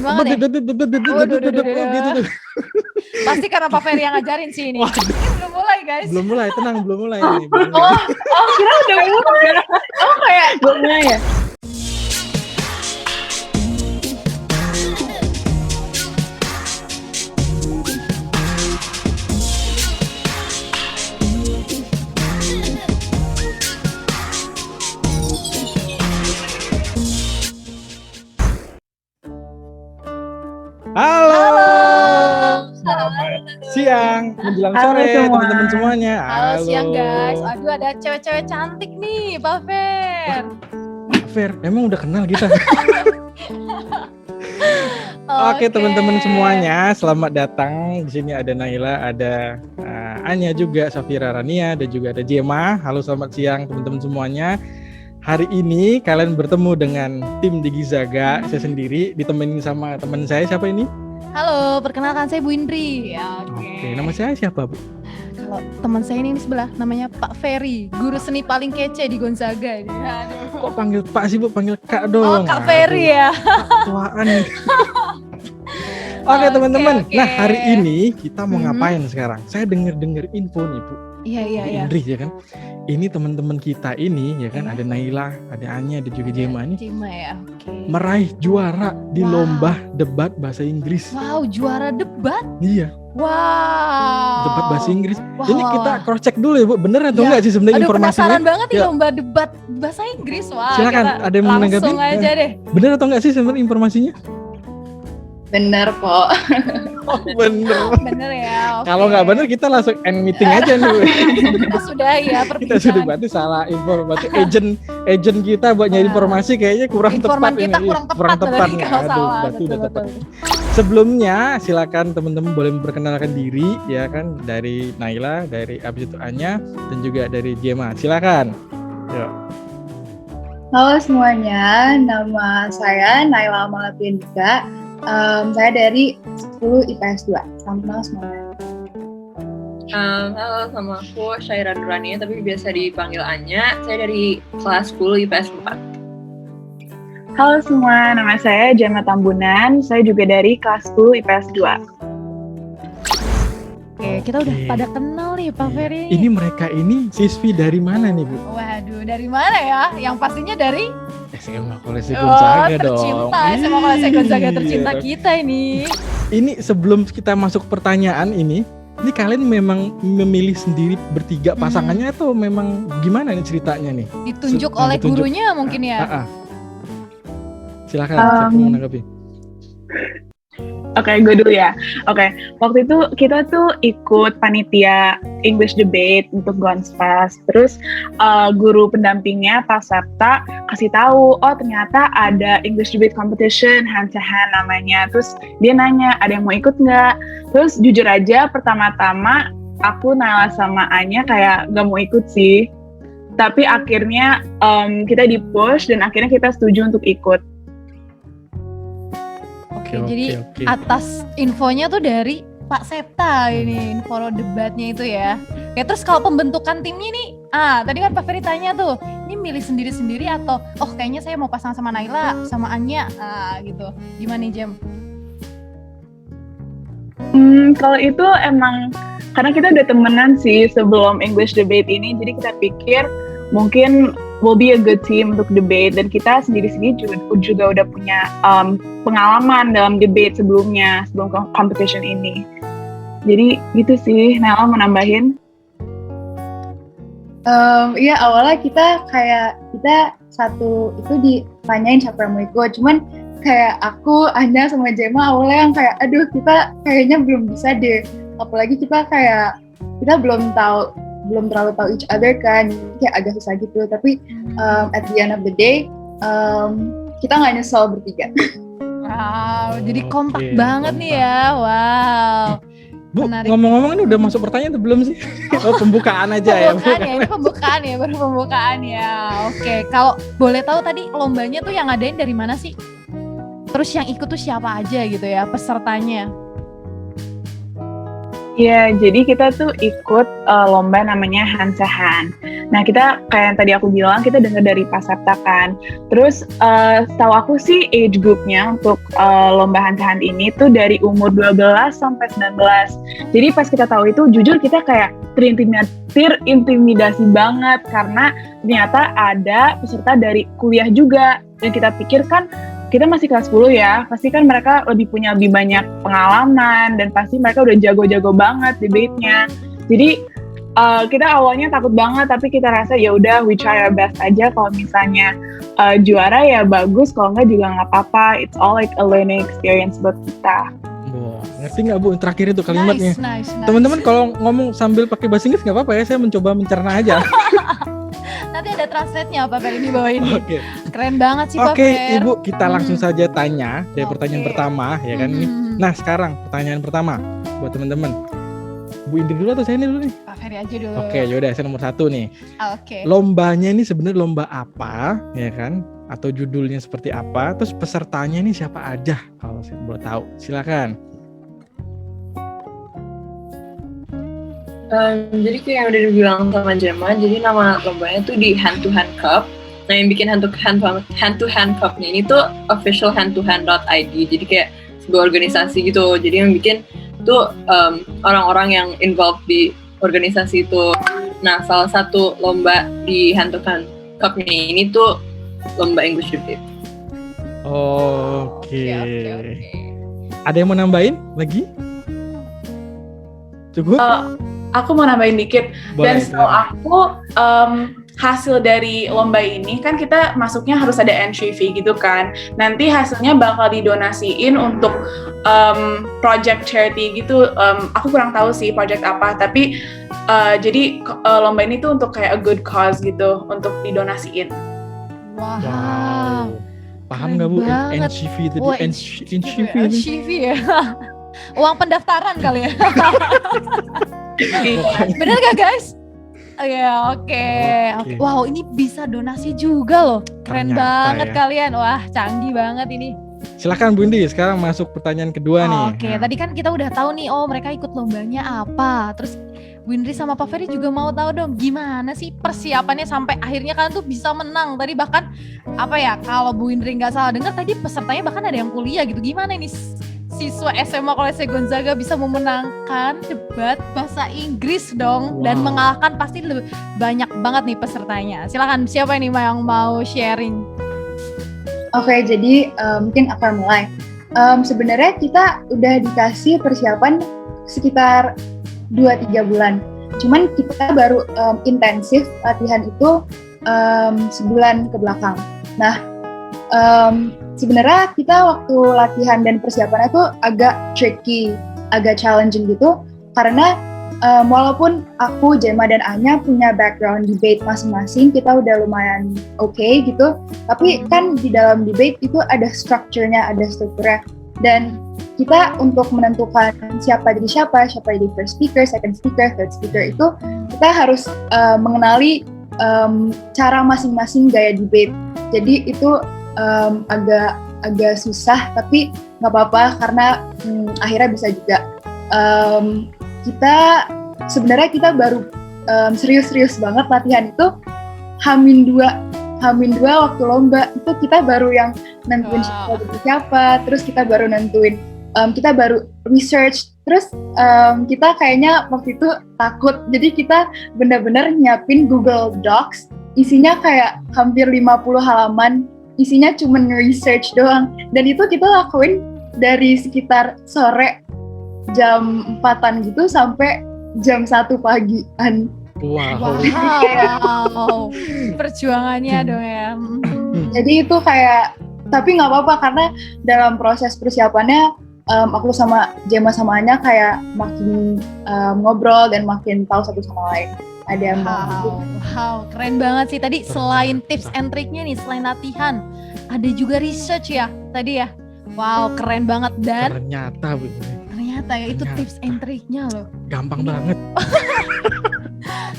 banget ya. Gitu tuh. Pasti karena Pak Ferry yang ngajarin sih ini. Belum mulai guys. Belum mulai, tenang, belum mulai. Kira udah mulai. Kayak belum mulai ya. Halo. Selamat siang menjelang sore teman-teman semuanya. Halo siang guys. Aduh ada cewek-cewek cantik nih, Pak Fer. Fer, emang udah kenal kita? Oke teman-teman semuanya, selamat datang. Di sini ada Naila, ada Anya juga, Safira Rania, dan juga ada Jema. Halo selamat siang teman-teman semuanya. Hari ini kalian bertemu dengan tim Digi Zaga. Saya sendiri ditemenin sama teman saya. Siapa ini? Halo, perkenalkan saya Bu Indri. Oke, nama saya siapa Bu? Kalau teman saya ini di sebelah namanya Pak Ferry, guru seni paling kece di Gonzaga. Aduh. Kok panggil Pak sih Bu? Panggil Kak dong. Oh Kak Ferry ya. Tuaan nih. Oke teman-teman. Nah hari ini kita mau ngapain sekarang? Saya dengar info nih Bu. Iya. Indri ya kan. Ini teman-teman kita ini ya kan, ada Naila, ada Anya, ada juga Jema nih. Jema ya. Oke. Meraih juara di lomba debat bahasa Inggris. Wow, juara debat? Iya. Wow. Debat bahasa Inggris. Wow, ini kita cross check dulu ya Bu, bener atau enggak sih sebenarnya informasinya? Penasaran banget nih lomba debat bahasa Inggris. Wah. Silakan, ada yang mau menanggapi? Langsung aja deh. Bener atau enggak sih sebenarnya informasinya? Bener kok. Oh, bener. Bener ya. Okay. Kalau nggak bener kita langsung end meeting aja nih. Kita sudah ya perbincangan. Kita sudah berarti salah info. Berarti agent kita buat nyari informasi kayaknya kurang Informan tepat. Kita kurang tepat. Aduh, salah. berarti udah tepat. Sebelumnya silakan teman-teman boleh memperkenalkan diri ya kan, dari Naila, dari abis itu Anya, dan juga dari Jema. Silakan. Yuk. Halo semuanya, nama saya Naila Malapindika. Saya dari 10 IPS 2. Salam kenal semuanya. Halo, sama aku Syaira Nurani, tapi biasa dipanggil Anya. Saya dari kelas 10 IPS 4. Halo semua, nama saya Jema Tambunan. Saya juga dari kelas 10 IPS 2. Oke, kita udah pada kenal nih Pak Ferry. Ini mereka ini siswi dari mana nih Bu? Waduh, dari mana ya? Yang pastinya dari SMA Kolese Gonzaga dong. Tercinta, SMA Kolese Gonzaga tercinta kita ini. Ini sebelum kita masuk pertanyaan ini kalian memang memilih sendiri bertiga pasangannya atau memang gimana nih ceritanya nih? Ditunjuk oleh gurunya mungkin ya? Silakan, siapa mau menanggapi? Oke, gue dulu ya. Oke, waktu itu kita tuh ikut panitia English debate untuk Gonspas. Terus guru pendampingnya Pak Septa kasih tahu, oh ternyata ada English debate competition hand to hand namanya. Terus dia nanya, ada yang mau ikut nggak? Terus jujur aja pertama-tama aku Naila sama Anya kayak nggak mau ikut sih. Tapi akhirnya kita di-push dan akhirnya kita setuju untuk ikut. Jadi atas infonya tuh dari Pak Septa ini, info debatnya itu ya. Ya terus kalau pembentukan timnya nih, tadi kan Pak Ferry tanya tuh, ini milih sendiri-sendiri atau kayaknya saya mau pasang sama Naila, sama Anya, gitu. Gimana nih Jem? Kalau itu emang karena kita udah temenan sih sebelum English debate ini, jadi kita pikir mungkin will be a good team untuk debate, dan kita sendiri-sendiri juga udah punya pengalaman dalam debate sebelum competition ini. Jadi gitu sih. Naila mau nambahin? Iya awalnya kita satu itu ditanyain siapa yang mau ikut, cuman kayak aku, Anya sama Jema awalnya yang kayak aduh kita kayaknya belum bisa deh, apalagi kita belum terlalu tahu each other kan, kayak agak susah gitu. Tapi at the end of the day kita nggak nyesel bertiga. Wow, jadi kompak banget nih ya. Wow. Bu, menarik. Ngomong-ngomong ini udah masuk pertanyaan atau belum sih? Pembukaan aja ya. Ini baru pembukaan ya. Oke, kalau boleh tahu tadi lombanya tuh yang ngadain dari mana sih? Terus yang ikut tuh siapa aja gitu ya pesertanya? Ya, jadi kita tuh ikut lomba namanya hand to hand. Nah kita kayak yang tadi aku bilang, kita dengar dari Pasepta kan. Terus setahu aku sih age groupnya untuk lomba hand-to-hand ini tuh dari umur 12 sampai 19. Jadi pas kita tahu itu, jujur kita kayak terintimidasi banget karena ternyata ada peserta dari kuliah juga. Dan kita pikir kan kita masih kelas 10 ya, pasti kan mereka lebih banyak pengalaman dan pasti mereka udah jago-jago banget debate-nya. Jadi kita awalnya takut banget, tapi kita rasa ya udah we try our best aja. Kalau misalnya juara ya bagus, kalau enggak juga nggak apa-apa. It's all like a learning experience buat kita. Wah, ngerti nggak Bu terakhir itu kalimatnya? Nice. Teman-teman kalau ngomong sambil pakai bahasa Inggris nggak apa-apa ya, saya mencoba mencerna aja. Nanti ada translate-nya apa Fer ini bawa ini. Oke. Keren banget sih Pak Oke, Fer. Ibu, kita langsung saja tanya dari pertanyaan Oke. pertama, ya kan ini. Nah, sekarang pertanyaan pertama buat teman-teman. Bu Indri dulu atau saya ini dulu nih? Pak Ferry aja dulu. Oke, yaudah saya nomor 1 nih. Oke. Lombanya ini sebenarnya lomba apa, ya kan? Atau judulnya seperti apa? Terus pesertanya ini siapa aja? Kalau saya boleh tahu, silakan. Jadi kayak yang udah dibilang sama Gemma, jadi nama lombanya tuh di Hand to Hand Cup. Nah yang bikin Hand to Hand Cup ini tuh official handtohand.id. Jadi kayak sebuah organisasi gitu. Jadi yang bikin tuh orang-orang yang involved di organisasi itu. Nah salah satu lomba di Hand to Hand Cup ini tuh lomba English Debate. Oke. Oke. Ada yang mau nambahin lagi? Cukup? Aku mau nambahin dikit. Boleh, Dan setahu aku hasil dari lomba ini kan kita masuknya harus ada entry fee gitu kan. Nanti hasilnya bakal didonasiin untuk project charity gitu. Aku kurang tahu sih project apa, tapi jadi lomba ini tuh untuk kayak a good cause gitu, untuk didonasiin. Wow. Paham nggak Bu? banget. NCV itu Wah, NCV ini. NCV ya. Uang pendaftaran kali ya. Bener gak guys? Ya oke. Oke. Wow ini bisa donasi juga loh. Keren Ternyata banget ya. kalian. Wah canggih banget ini. Silakan Bu Indi, sekarang masuk pertanyaan kedua nih. Oke, Nah, tadi kan kita udah tahu nih, oh mereka ikut lombanya apa. Terus Bu Indri sama Pak Ferry juga mau tahu dong, gimana sih persiapannya sampai akhirnya kalian tuh bisa menang. Tadi bahkan apa ya, kalau Bu Indri nggak salah dengar tadi pesertanya bahkan ada yang kuliah gitu. Gimana ini siswa SMA Kolese Gonzaga bisa memenangkan debat bahasa Inggris dong dan Wow. mengalahkan pasti banyak banget nih pesertanya. Silakan siapa ini yang mau sharing? Oke, jadi mungkin aku yang mulai. Sebenarnya kita udah dikasih persiapan sekitar 2-3 bulan. Cuman kita baru intensif latihan itu sebulan ke belakang. Nah, sebenarnya kita waktu latihan dan persiapannya tuh agak tricky, agak challenging gitu. Karena walaupun aku, Gemma, dan Anya punya background debate masing-masing, kita udah lumayan oke gitu. Tapi kan di dalam debate itu ada strukturnya, ada strukturnya. Dan kita untuk menentukan siapa jadi first speaker, second speaker, third speaker itu kita harus mengenali cara masing-masing gaya debate. Jadi itu agak susah, tapi nggak apa-apa karena akhirnya bisa juga. Kita sebenarnya baru serius-serius banget latihan itu Hamin 2 waktu lomba itu kita baru yang nentuin siapa, terus kita baru nentuin, kita baru research, terus kita kayaknya waktu itu takut, jadi kita benar-benar nyiapin Google Docs, isinya kayak hampir 50 halaman, isinya cuma nge-research doang, dan itu kita lakuin dari sekitar sore jam 4-an gitu sampai jam 1 pagian. Wow. Wow. Perjuangannya dong ya. Jadi itu kayak, tapi nggak apa-apa karena dalam proses persiapannya aku sama Gemma sama Anya kayak makin ngobrol dan makin tahu satu sama lain. Ada yang Wow, keren banget sih tadi. Selain tips and triknya nih, selain latihan, ada juga research ya tadi ya. Wow, keren banget. Dan Ternyata Bu, ternyata ya itu Ternyata. tips and triknya loh. gampang banget.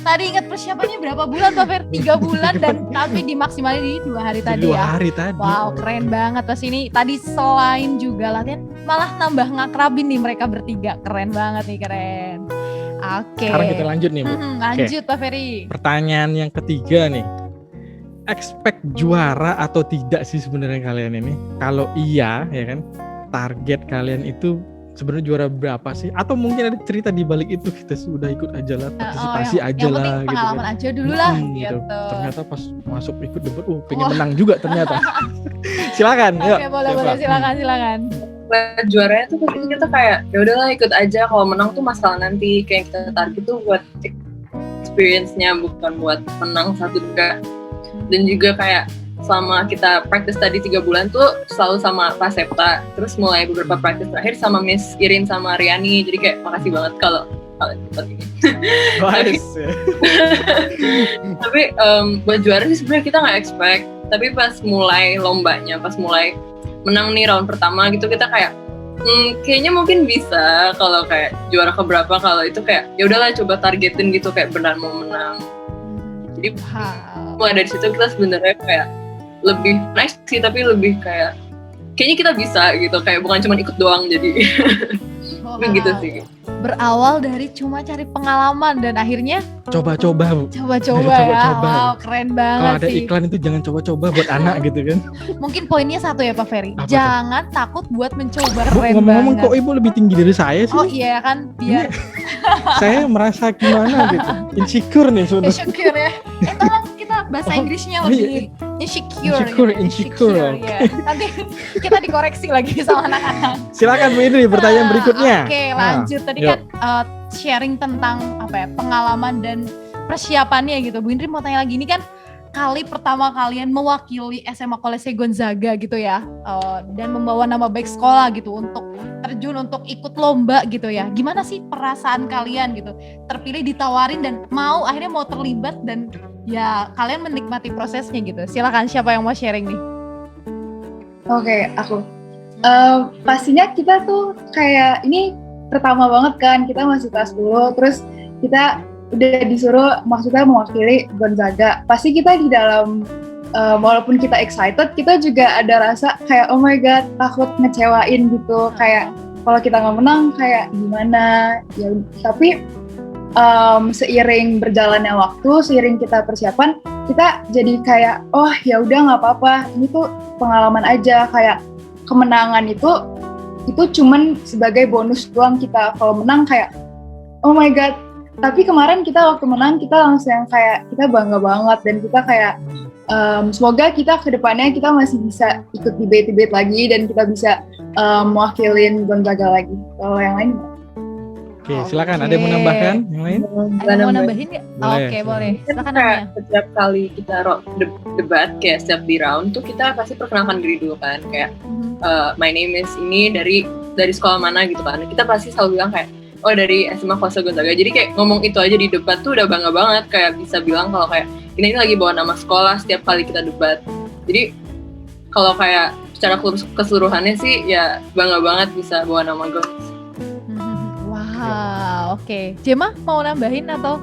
Tadi ingat persiapannya berapa bulan Pak Fer? 3 bulan dan tapi dimaksimalin di 2 hari tadi 2 ya. hari tadi. Wow, keren banget. Terus ini tadi selain juga latihan, malah nambah ngakrabin nih mereka bertiga. Keren banget nih, keren. Oke. Sekarang kita lanjut nih, Bu. Lanjut Pak Ferry. Pertanyaan yang ketiga nih. Expect juara atau tidak sih sebenarnya kalian ini? Kalau iya, ya kan, target kalian itu sebenarnya juara berapa sih? Atau mungkin ada cerita di balik itu, kita sudah ikut aja lah, partisipasi aja yang lah, penting gitu pengalaman kan. aja dulu lah, Gitu. gitu. Ternyata pas masuk ikut debat, pengen menang juga ternyata. Silakan. Oke, boleh, silakan. Buat juaranya tuh pasti kita kayak ya udahlah ikut aja, kalau menang tuh masalah nanti. Kayak kita target tuh buat experience-nya, bukan buat menang satu juga. Dan juga kayak selama kita practice tadi 3 bulan tuh selalu sama Pak Septa, terus mulai beberapa practice terakhir sama Miss Irin sama Riani. Jadi kayak makasih banget kalau kalian ikut ini. Tapi buat juara sih sebenarnya kita nggak expect. Tapi pas mulai lombanya, pas mulai menang nih round pertama gitu, kita kayak kayaknya mungkin bisa kalau kayak juara keberapa, kalau itu kayak ya udahlah coba targetin gitu, kayak benar mau menang. Jadi mulai dari situ kita sebenarnya kayak lebih nice sih, tapi lebih kayak kayaknya kita bisa gitu, kayak bukan cuma ikut doang jadi. Gitu sih. Berawal dari cuma cari pengalaman dan akhirnya coba-coba, Bu. Coba-coba ya. Wow, keren banget Kalau ada sih. iklan itu jangan coba-coba buat anak gitu kan. Mungkin poinnya satu ya Pak Ferry. Apa Jangan takut buat mencoba. Bu, Keren ngomong-ngomong banget. kok Ibu lebih tinggi dari saya sih? Oh iya kan, biar Saya merasa gimana gitu. Insecure nih sebenarnya. insecure ya. Tolong kita bahasa Inggrisnya lebih insecure. Insecure. Ya. Nanti kita dikoreksi lagi sama anak-anak. Silakan Bu Indri, pertanyaan berikutnya. Oke, lanjut. Tadi yuk. kan sharing tentang pengalaman dan persiapannya gitu. Bu Indri mau tanya lagi, ini kan kali pertama kalian mewakili SMA Kolese Gonzaga gitu ya, dan membawa nama baik sekolah gitu untuk terjun untuk ikut lomba gitu ya. Gimana sih perasaan kalian gitu? Terpilih, ditawarin dan akhirnya mau terlibat dan ya kalian menikmati prosesnya gitu. Silakan, siapa yang mau sharing nih? Oke, aku. Pastinya kita tuh kayak ini pertama banget kan, kita masih kelas 10, terus kita udah disuruh maksudnya mewakili Gonzaga. Pasti kita di dalam, walaupun kita excited, kita juga ada rasa kayak oh my god, takut ngecewain gitu. Kayak kalau kita nggak menang kayak gimana ya. Tapi seiring berjalannya waktu, seiring kita persiapan, kita jadi kayak oh ya udah nggak apa-apa, ini tuh pengalaman aja. Kayak kemenangan itu cuman sebagai bonus doang. Kita kalau menang kayak oh my god. Tapi kemarin kita waktu menang kita langsung yang kayak kita bangga banget, dan kita kayak semoga kita kedepannya kita masih bisa ikut debate lagi dan kita bisa mewakilin Gonzaga lagi. Kalau yang lain Oke, silakan. Ada yang mau nambahkan? Yang lain? Ada mau nambahin nggak? Boleh, Oke, boleh. Silakan Kayak namanya. setiap kali kita debat, kayak setiap di round tuh kita pasti perkenalkan diri dulu kan, kayak my name is ini dari sekolah mana gitu kan. Kita pasti selalu bilang kayak oh dari SMA Kolese Gonzaga. Jadi kayak ngomong itu aja di debat tuh udah bangga banget, kayak bisa bilang kalau kayak ini lagi bawa nama sekolah setiap kali kita debat. Jadi kalau kayak secara keseluruhannya sih ya bangga banget bisa bawa nama Gons. Wow, oke. Jema mau nambahin atau?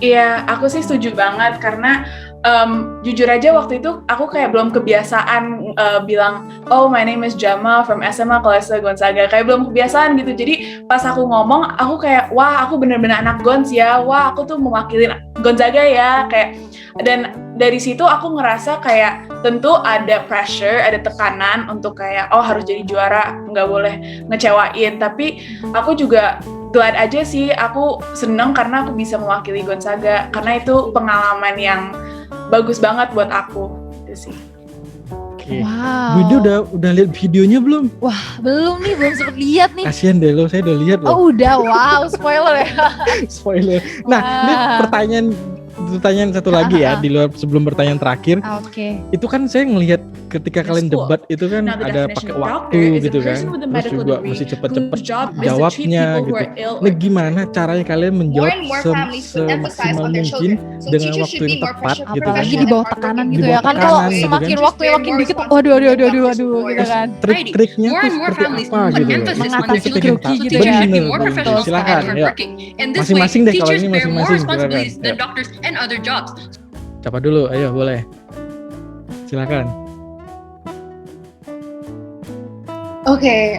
Iya, aku sih setuju banget karena jujur aja waktu itu aku kayak belum kebiasaan bilang oh my name is Jama from SMA Kolese Gonzaga, kayak belum kebiasaan gitu. Jadi pas aku ngomong aku kayak wah aku bener-bener anak Gons ya, wah aku tuh mewakili Gonzaga ya, kayak. Dan dari situ aku ngerasa kayak tentu ada pressure, ada tekanan untuk kayak oh harus jadi juara, nggak boleh ngecewain. Tapi aku juga glad aja sih, aku seneng karena aku bisa mewakili Gonzaga, karena itu pengalaman yang bagus banget buat aku. Itu sih. Oke. Wow. Bu Indri udah lihat videonya belum? Belum sempet lihat nih. Kasian deh lo, saya udah lihat loh. Oh udah, wow, spoiler ya. Spoiler. Nah, ini pertanyaan satu lagi ya, di luar sebelum pertanyaan terakhir. Oke. Itu kan saya ngelihat ketika kalian School. debat itu kan Now, the ada definition pakai of waktu doctor is a gitu kan. person with a Terus medical juga degree mesti cepet-cepet whose job is to treat jawabnya people who gitu. are ill or Nah, gimana caranya kalian menjawab More and more families would emphasize semaksimal on their mungkin children. So dengan teachers waktu should yang be more tepat gitu kan. Apalagi di bawah tekanan gitu ya kan, Di kalau bawah tekanan semakin gitu waktu makin dikit, waduh Terus kan. trik-triknya More tuh and more seperti families apa put gitu loh. emphasis on Mengatur their Itu children. grogi So gitu teachers ya. should be more Bener, professional silakan, and ya. hardworking. And this way, Masing-masing deh, kalau teachers ini bear more masing-masing, responsibilities silakan. than Ya. doctors and other jobs. Siapa dulu? Ayo, boleh. Silakan. Oke,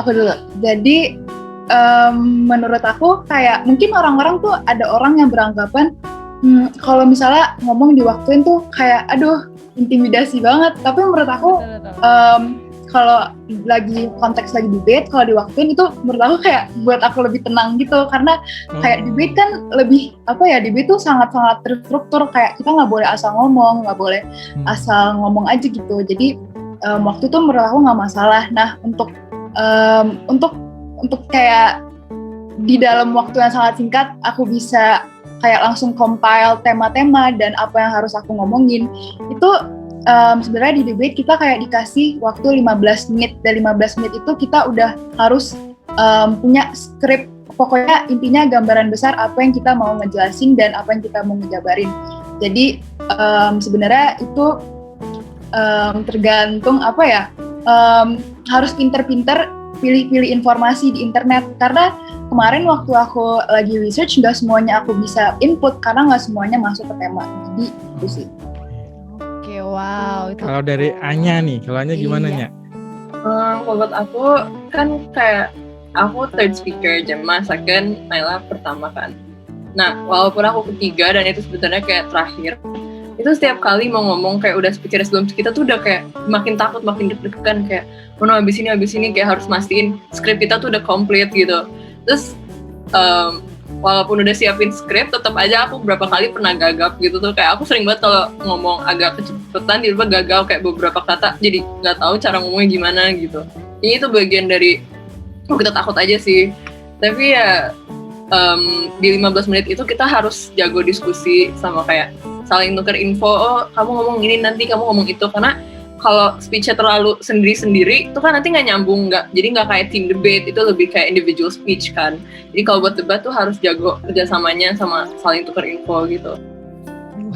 aku dulu. Jadi menurut aku kayak mungkin orang-orang tuh ada orang yang beranggapan kalau misalnya ngomong diwaktuin tuh kayak aduh intimidasi banget. Tapi menurut aku kalau lagi konteks lagi debate, kalau diwaktuin itu menurut aku kayak buat aku lebih tenang gitu, karena kayak debate kan lebih debate tuh sangat-sangat terstruktur, kayak kita nggak boleh asal ngomong, nggak boleh asal ngomong aja gitu. Jadi waktu itu menurut aku nggak masalah. Nah untuk kayak di dalam waktu yang sangat singkat aku bisa kayak langsung compile tema-tema dan apa yang harus aku ngomongin itu. Sebenarnya di debate kita kayak dikasih waktu 15 menit, dan 15 menit itu kita udah harus punya skrip, pokoknya intinya gambaran besar apa yang kita mau ngejelasin dan apa yang kita mau ngejabarin. Jadi sebenarnya itu tergantung harus pinter-pinter pilih-pilih informasi di internet, karena kemarin waktu aku lagi research nggak semuanya aku bisa input karena nggak semuanya masuk ke tema. Jadi itu sih. Oke, wow. Itu. Kalau dari Anya nih, kalau Anya gimana Nya? Buat aku kan kayak aku third speaker, Gemma second, Naila pertama kan. Nah, walaupun aku ketiga dan itu sebetulnya kayak terakhir, itu setiap kali mau ngomong kayak udah speaker sebelum kita tuh udah kayak makin takut, makin deg-degan kayak habis ini kayak harus mastiin skrip kita tuh udah komplit gitu. Terus walaupun udah siapin skrip, tetap aja aku beberapa kali pernah gagap gitu tuh. Kayak aku sering banget kalau ngomong agak kecepatan, tiba-tiba gagal kayak beberapa kata, jadi nggak tahu cara ngomongnya gimana gitu. Ini itu bagian dari kita takut aja sih. Tapi ya di 15 menit itu kita harus jago diskusi sama kayak saling nuker info. Oh kamu ngomong ini, nanti kamu ngomong itu. Karena kalau speech-nya terlalu sendiri-sendiri itu kan nanti nggak nyambung, jadi nggak kayak team debate, itu lebih kayak individual speech kan. Jadi kalau buat debat tuh harus jago kerjasamanya sama saling tukar info gitu.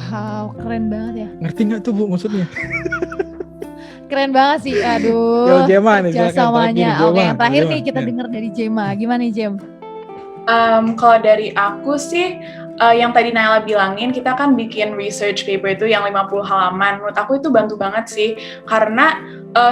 Wow, keren banget ya. Ngerti nggak tuh Bu maksudnya? Keren banget sih, aduh. Kalau Gemma nih, kerjasamanya. Oke, yang terakhir nih kita ya. dengar dari Gemma. Gimana nih Jem? Kalau dari aku sih, yang tadi Naila bilangin, kita kan bikin research paper itu yang 50 halaman. Menurut aku itu bantu banget sih, karena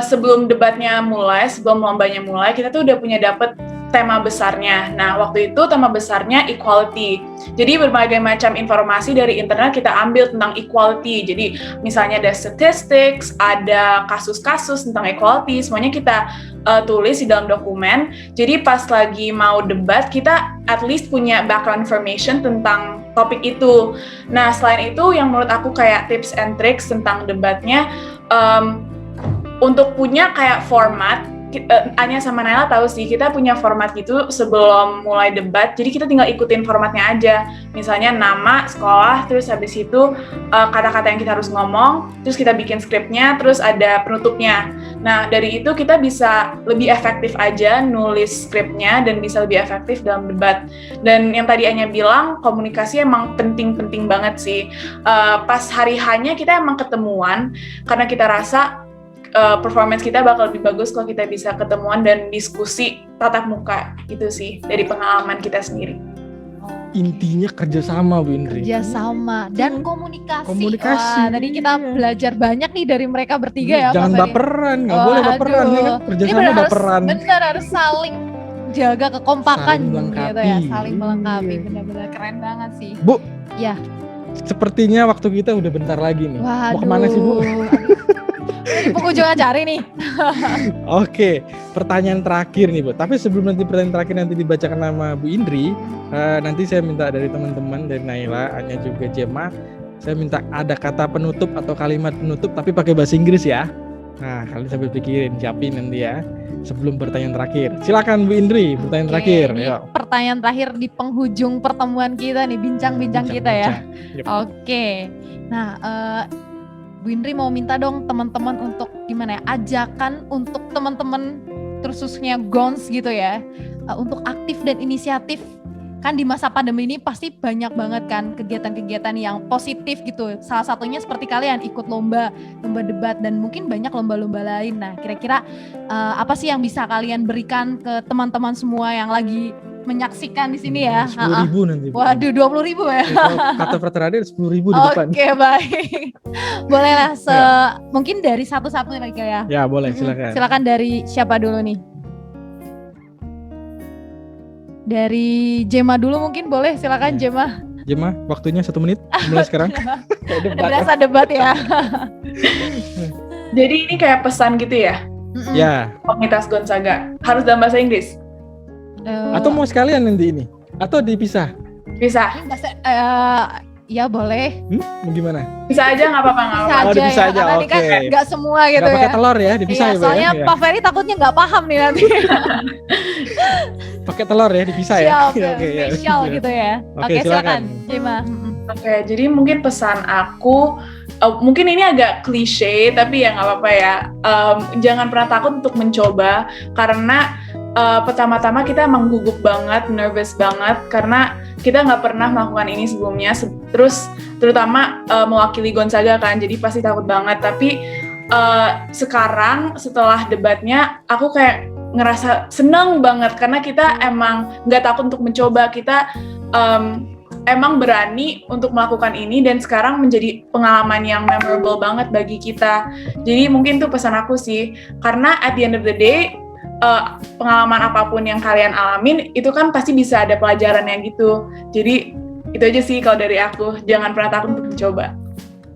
sebelum debatnya mulai, sebelum lombanya mulai, kita tuh udah punya dapet tema besarnya. Nah, waktu itu tema besarnya equality. Jadi berbagai macam informasi dari internet kita ambil tentang equality. Jadi misalnya ada statistics, ada kasus-kasus tentang equality, semuanya kita tulis di dalam dokumen. Jadi pas lagi mau debat, kita at least punya background information tentang topik itu. Nah, selain itu yang menurut aku kayak tips and tricks tentang debatnya, untuk punya kayak format, Anya sama Naila tahu sih, kita punya format gitu sebelum mulai debat, jadi kita tinggal ikutin formatnya aja. Misalnya nama, sekolah, terus habis itu kata-kata yang kita harus ngomong, terus kita bikin skripnya, terus ada penutupnya. Nah, dari itu kita bisa lebih efektif aja nulis skripnya dan bisa lebih efektif dalam debat. Dan yang tadi Anya bilang, komunikasi emang penting-penting banget sih. Pas hari hanya kita emang ketemuan, karena kita rasa performance kita bakal lebih bagus kalau kita bisa ketemuan dan diskusi tatap muka gitu sih, dari pengalaman kita sendiri. Intinya kerjasama Bu Indri. Kerjasama dan komunikasi. Komunikasi. Wah, tadi kita belajar banyak nih dari mereka bertiga ya. Jangan Pak Ferry. baperan, nggak boleh baperan ya kan. Kerjasama baperan. Benar, harus saling jaga kekompakan Saling melengkapi. gitu ya, saling melengkapi. Benar-benar keren banget sih. Bu, ya. Sepertinya waktu kita udah bentar lagi nih. Waduh. Mau kemana sih Bu? Di penghujung acara nih. Oke, pertanyaan terakhir nih Bu. Tapi sebelum nanti pertanyaan terakhir nanti dibacakan nama Bu Indri, nanti saya minta dari teman-teman, dari Naila, Anya juga Gemma, saya minta ada kata penutup atau kalimat penutup tapi pakai bahasa Inggris ya. Nah, kalian sambil pikirin, siapin nanti ya. Sebelum pertanyaan terakhir, silakan Bu Indri, pertanyaan terakhir. Ini Yuk. pertanyaan terakhir di penghujung pertemuan kita nih, bincang-bincang kita ya. Yep. Oke, nah Bu Indri mau minta dong teman-teman untuk gimana ya, ajakan untuk teman-teman khususnya GONS gitu ya, untuk aktif dan inisiatif. Kan di masa pandemi ini pasti banyak banget kan kegiatan-kegiatan yang positif gitu. Salah satunya seperti kalian ikut lomba debat dan mungkin banyak lomba-lomba lain. Nah, kira-kira apa sih yang bisa kalian berikan ke teman-teman semua yang lagi menyaksikan di sini ya? 10.000 nanti. Bu. Waduh, 20.000 ya? Kata Fraterade 10.000 di depan. Oke, baik. Bolehlah mungkin dari satu-satu lagi ya. Ya, boleh, silakan. Silakan dari siapa dulu nih? Dari Jema dulu mungkin boleh, silakan Iya. Jema. Jema, waktunya 1 menit mulai sekarang. Kayak Udah debat. berasa debat ya. Jadi ini kayak pesan gitu ya, Mm-mm. Ya, komunitas Gonzaga. Harus dalam bahasa Inggris? atau mau sekalian nanti ini? Atau dipisah? Bisa. Ya boleh. Mau gimana? Bisa aja nggak apa-apa. nggak Bisa apa-apa. Oh, aja dipisah ya, aja, karena ini kan oke. nggak semua gitu Nggak pakai ya. telur ya, dipisah Iya, ya, Bu, soalnya ya? Pak Ferry takutnya nggak paham nih nanti. Pakai telur ya, dipisah ya. Siap, Oke, ya. spesial gitu ya. Oke, Oke, silakan silakan. Jema. Oke, jadi mungkin pesan aku, mungkin ini agak klise, tapi ya nggak apa-apa ya. Jangan pernah takut untuk mencoba, karena pertama-tama kita emang gugup banget, nervous banget, karena kita nggak pernah melakukan ini sebelumnya. Terus terutama mewakili Gonzaga kan, jadi pasti takut banget. Tapi sekarang setelah debatnya, aku kayak ngerasa seneng banget, karena kita emang nggak takut untuk mencoba. Kita emang berani untuk melakukan ini, dan sekarang menjadi pengalaman yang memorable banget bagi kita. Jadi mungkin tuh pesan aku sih, karena at the end of the day, pengalaman apapun yang kalian alamin, itu kan pasti bisa ada pelajarannya gitu. Jadi itu aja sih kalau dari aku, jangan pernah takut untuk mencoba.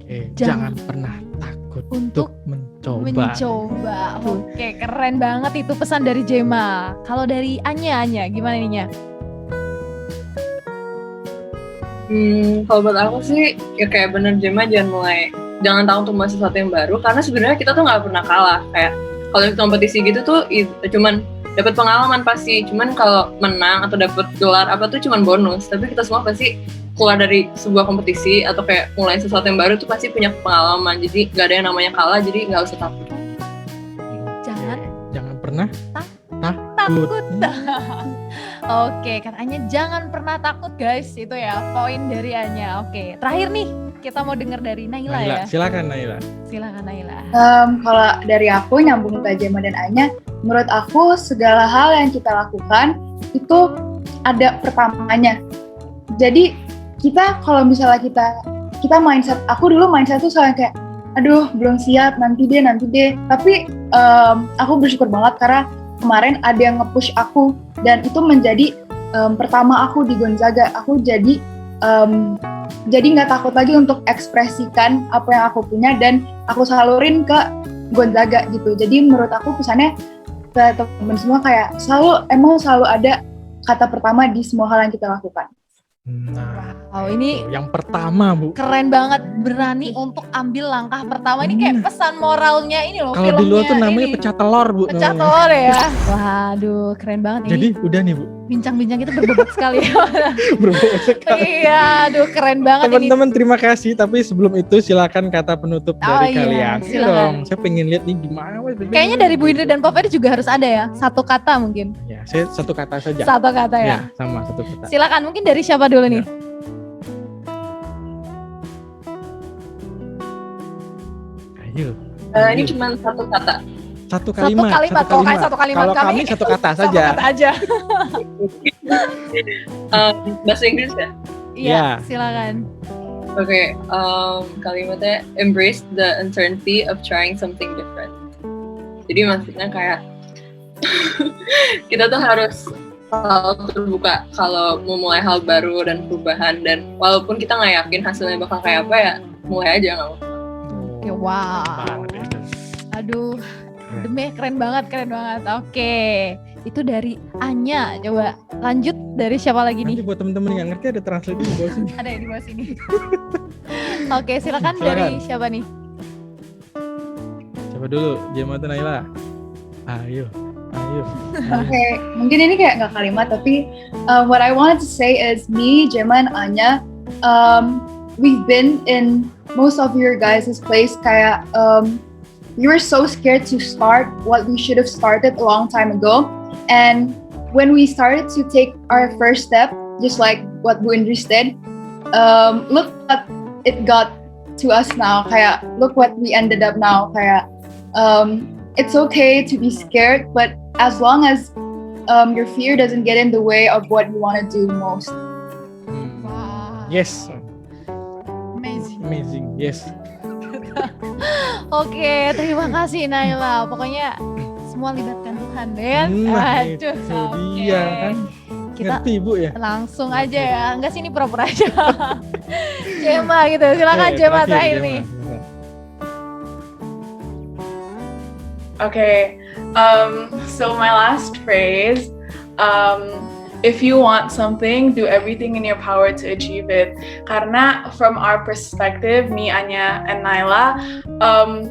Oke, Jangan jangan pernah takut untuk mencoba. mencoba. Oke, keren banget itu pesan dari Jema. Kalau dari Anya gimana ininya? Kalau buat aku sih ya kayak bener Jema, jangan tahu untuk sesuatu yang baru, karena sebenarnya kita tuh nggak pernah kalah. Kayak kalau ikut kompetisi gitu tuh cuman dapat pengalaman pasti, cuman kalau menang atau dapat gelar apa tuh cuman bonus. Tapi kita semua pasti keluar dari sebuah kompetisi atau kayak mulai sesuatu yang baru tuh pasti punya pengalaman. Jadi nggak ada yang namanya kalah, jadi nggak usah takut. Jangan pernah Takut. Oke, katanya jangan pernah takut guys. Itu ya poin dari Anya. Oke, terakhir nih kita mau dengar dari Naila ya. Silakan Naila. Silakan Naila. Kalau dari aku nyambung ke Jema dan Anya, menurut aku segala hal yang kita lakukan itu ada pertamanya. Jadi kita kalau misalnya kita mindset, aku dulu mindset tuh soalnya kayak aduh belum siap, nanti deh. Tapi aku bersyukur banget karena kemarin ada yang nge-push aku, dan itu menjadi pertama aku di Gonzaga. Aku jadi nggak takut lagi untuk ekspresikan apa yang aku punya dan aku salurin ke Gonzaga gitu. Jadi menurut aku pesannya ke teman semua kayak selalu ada kata pertama di semua hal yang kita lakukan. Nah, Wow, ini yang pertama, Bu. keren banget, berani untuk ambil langkah pertama. Ini kayak pesan moralnya ini loh. Kalau di luar tuh filmnya namanya ini. pecah telur, Bu. Pecah namanya. telur ya. Waduh, keren banget Jadi ini. udah nih, Bu. Bincang-bincang kita berbobot sekali. Berbobot sekali. Iya, aduh keren banget ini. Teman-teman terima kasih, tapi sebelum itu silakan kata penutup dari iya, kalian. Iya silakan. dong, saya pengen lihat nih gimana. Kayaknya dari Bu Indri dan Pak Ferry juga harus ada ya. Satu kata mungkin. Ya, saya satu kata saja. Satu kata ya. Ya, sama satu kata. Silakan, mungkin dari siapa dulu nih? Ayo. Ini cuma satu kata. Satu kalimat. Kalau kayak satu kalimat Kalau kami satu kata satu saja. kata aja. Bahasa Inggris ya? Iya, Ya. silakan. Oke, kalimatnya embrace the uncertainty of trying something different. Jadi maksudnya kayak kita tuh harus selalu terbuka kalau mau mulai hal baru dan perubahan, dan walaupun kita nggak yakin hasilnya bakal kayak apa ya, mulai aja nggak apa-apa. Oke, wow. Aduh, demi keren banget. Oke, itu dari Anya. Coba lanjut dari siapa lagi Nanti nih? buat teman-teman yang nggak ngerti ada translate di bawah sini. Ada di bawah sini. Oke, silakan dari siapa nih? Coba dulu, Jema atau Naila. Ayo. Oke, mungkin ini kayak nggak kalimat, tapi what I wanted to say is me, Jema, and Anya, we've been in most of your guys' place. Kayak we were so scared to start what we should have started a long time ago, and when we started to take our first step, just like what Bu Indri did, look what it got to us now. Kayak look what we ended up now. Kayak it's okay to be scared, but as long as your fear doesn't get in the way of what you want to do most. Wow. Yes. Amazing. Yes. Oke, terima kasih Naila. Pokoknya semua libatkan Tuhan, ya. Nah, Aduh, itu oke. dia kan. kita Ngerti Bu ya? langsung aja ya. Enggak sih, ini pura-pura aja. Jema gitu. Silakan Oke, Jema terakhir Jema. nih. Okay, so my last phrase, if you want something, do everything in your power to achieve it. Karena from our perspective, me, Anya, and Naila,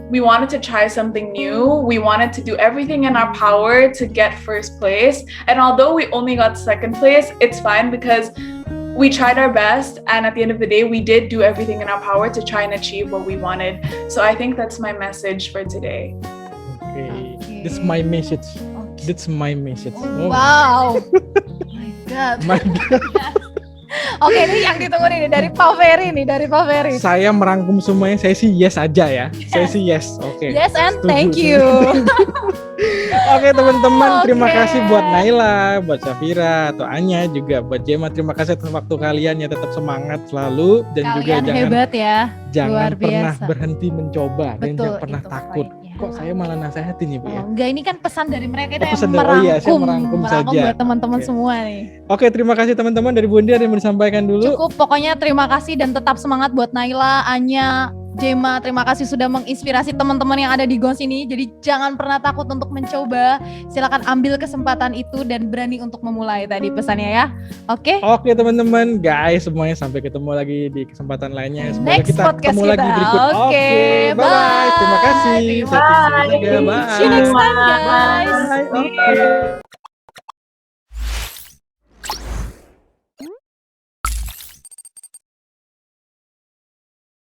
we wanted to try something new. We wanted to do everything in our power to get first place. And although we only got second place, it's fine because we tried our best, and at the end of the day, we did do everything in our power to try and achieve what we wanted. So I think that's my message for today. Okay. That's my message. That's my message. Oh, wow. My God. My God. Oke, ini yang ditunggu nih dari Pak Ferry nih, dari Pak Ferry. Saya merangkum semuanya, saya sih yes aja ya. Saya sih yes. Oke. Yes and Setuju. thank you. Oke teman-teman, terima Oke. kasih buat Naila, buat Safira atau Anya, juga buat Jema. Terima kasih atas waktu kalian ya, tetap semangat selalu dan juga Kalian jangan hebat ya. jangan luar pernah biasa. berhenti mencoba dan Betul, jangan pernah itu takut. poinnya. Kok saya malah nasehatin ya Bu ya? Oh, enggak, ini kan pesan dari mereka itu Oh, yang pesan dari- oh merangkum, iya, saya merangkum saja. buat teman-teman Oke. semua nih. Oke, terima kasih teman-teman. Dari Bunda ada yang mau disampaikan dulu. Cukup, pokoknya terima kasih dan tetap semangat buat Naila, Anya, Jema. Terima kasih sudah menginspirasi teman-teman yang ada di Gons ini. Jadi jangan pernah takut untuk mencoba. Silakan ambil kesempatan itu dan berani untuk memulai tadi pesannya ya. Oke. Oke teman-teman, guys semuanya, sampai ketemu lagi di kesempatan lainnya. Semoga Next kita podcast ketemu lagi kita. berikut. Oke, bye-bye. Terima kasih. bye. Saya Tinggi juga. Bye. See you next time guys. Bye. Oke.